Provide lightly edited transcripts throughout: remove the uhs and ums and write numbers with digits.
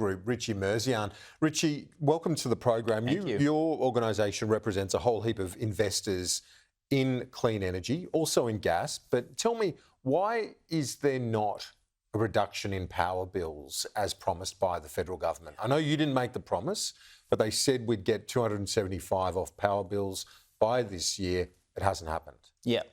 Group, Richie Merzian. Richie, welcome to the program. Thank you. Your organisation represents a whole heap of investors in clean energy, also in gas. But tell me, why is there not a reduction in power bills as promised by the federal government? I know you didn't make the promise, but they said we'd get 275 off power bills by this year. It hasn't happened. Yeah.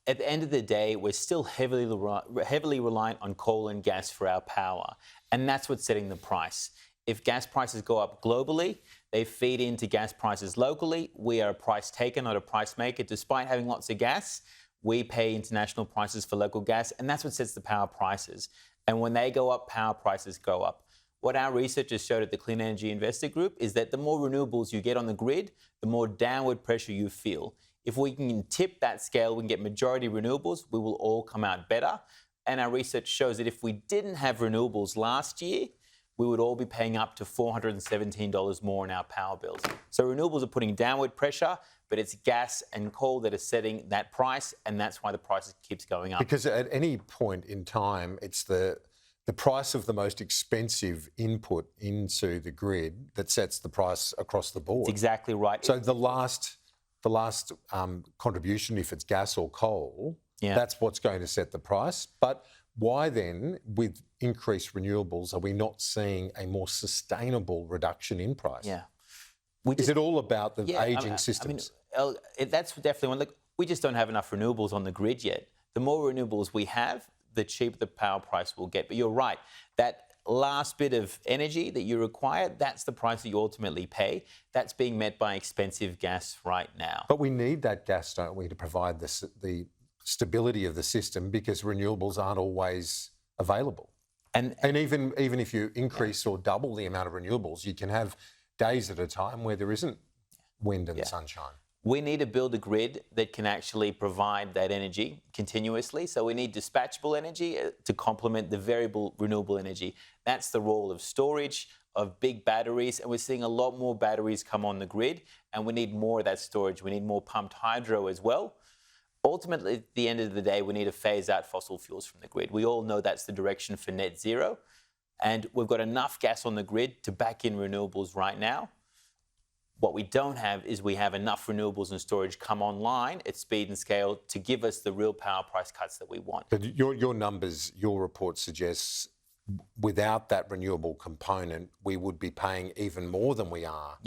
At the end of the day, we're still heavily reliant on coal and gas for our power, and that's what's setting the price. If gas prices go up globally, they feed into gas prices locally. We are a price taker, not a price maker. Despite having lots of gas, we pay international prices for local gas, and that's what sets the power prices. And when they go up, power prices go up. What our researchers showed at the Clean Energy Investor Group is that the more renewables you get on the grid, the more downward pressure you feel. If we can tip that scale, we can get majority renewables, we will all come out better. And our research shows that if we didn't have renewables last year, we would all be paying up to $417 more in our power bills. So renewables are putting downward pressure, but it's gas and coal that are setting that price, and that's why the price keeps going up. Because at any point in time, it's the price of the most expensive input into the grid that sets the price across the board. That's exactly right. So the last contribution, if it's gas or coal, that's what's going to set the price. But why then, with increased renewables, are we not seeing a more sustainable reduction in price? Yeah. Is it all about the aging systems? That's definitely one. Look, we just don't have enough renewables on the grid yet. The more renewables we have, the cheaper the power price will get. But you're right, that last bit of energy that you require, that's the price that you ultimately pay. That's being met by expensive gas right now. But we need that gas, don't we, to provide the stability of the system, because renewables aren't always available. And even if you increase or double the amount of renewables, you can have days at a time where there isn't wind and sunshine. We need to build a grid that can actually provide that energy continuously. So we need dispatchable energy to complement the variable renewable energy. That's the role of storage, of big batteries, and we're seeing a lot more batteries come on the grid, and we need more of that storage. We need more pumped hydro as well. Ultimately, at the end of the day, we need to phase out fossil fuels from the grid. We all know that's the direction for net zero, and we've got enough gas on the grid to back in renewables right now. What we don't have is we have enough renewables and storage come online at speed and scale to give us the real power price cuts that we want. But your numbers, your report suggests without that renewable component, we would be paying even more than we are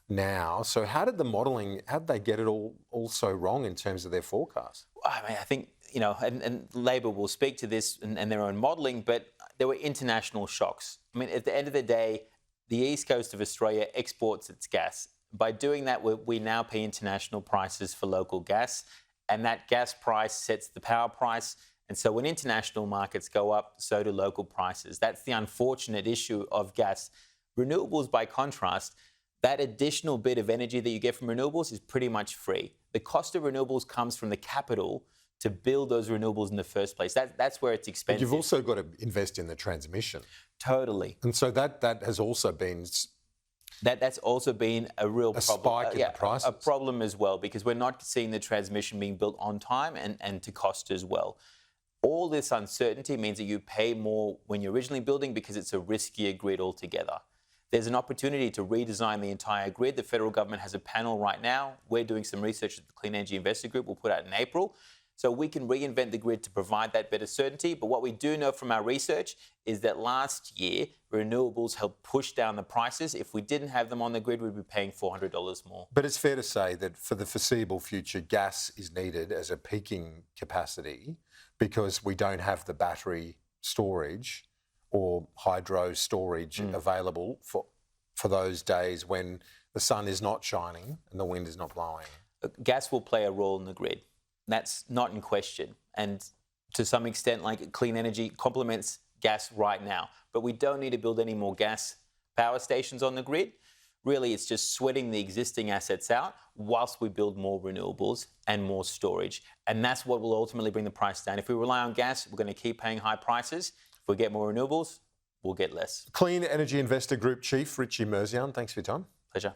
now. So how did they get it all so wrong in terms of their forecast? I mean, I think, and Labor will speak to this and their own modelling, but there were international shocks. I mean, at the end of the day, the east coast of Australia exports its gas. By doing that, we now pay international prices for local gas, and that gas price sets the power price. And so when international markets go up, so do local prices. That's the unfortunate issue of gas. Renewables, by contrast, that additional bit of energy that you get from renewables is pretty much free. The cost of renewables comes from the capital to build those renewables in the first place. That's where it's expensive. But you've also got to invest in the transmission. Totally. And so that has also been... That's also been a real problem. Spike in the prices. A problem as well, because we're not seeing the transmission being built on time and to cost as well. All this uncertainty means that you pay more when you're originally building because it's a riskier grid altogether. There's an opportunity to redesign the entire grid. The federal government has a panel right now. We're doing some research at the Clean Energy Investor Group. We'll put out in April. So we can reinvent the grid to provide that better certainty. But what we do know from our research is that last year, renewables helped push down the prices. If we didn't have them on the grid, we'd be paying $400 more. But it's fair to say that for the foreseeable future, gas is needed as a peaking capacity because we don't have the battery storage or hydro storage available for those days when the sun is not shining and the wind is not blowing. Gas will play a role in the grid. That's not in question. And to some extent, like clean energy complements gas right now. But we don't need to build any more gas power stations on the grid. Really, it's just sweating the existing assets out whilst we build more renewables and more storage. And that's what will ultimately bring the price down. If we rely on gas, we're going to keep paying high prices. If we get more renewables, we'll get less. Clean Energy Investor Group Chief Richie Merzian, thanks for your time. Pleasure.